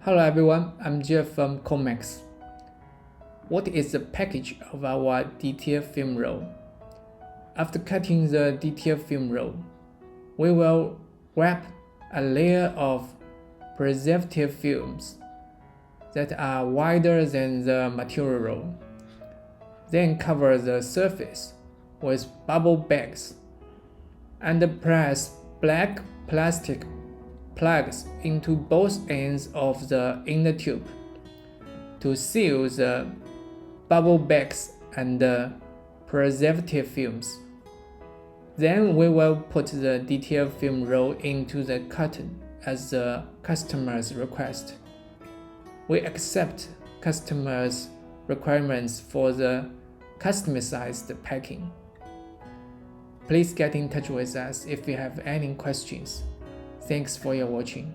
Hello everyone, I'm Jeff from COMAX. What is the package of our DTF film roll? After cutting the DTF film roll, we will wrap a layer of preservative films that are wider than the material roll. Then cover the surface with bubble bags and press black plastic plugs into both ends of the inner tube to seal the bubble bags and the preservative films. Then we will put the DTF film roll into the carton as the customer's request. We accept customers' requirements for the customized packing. Please get in touch with us if you have any questions. Thanks for your watching.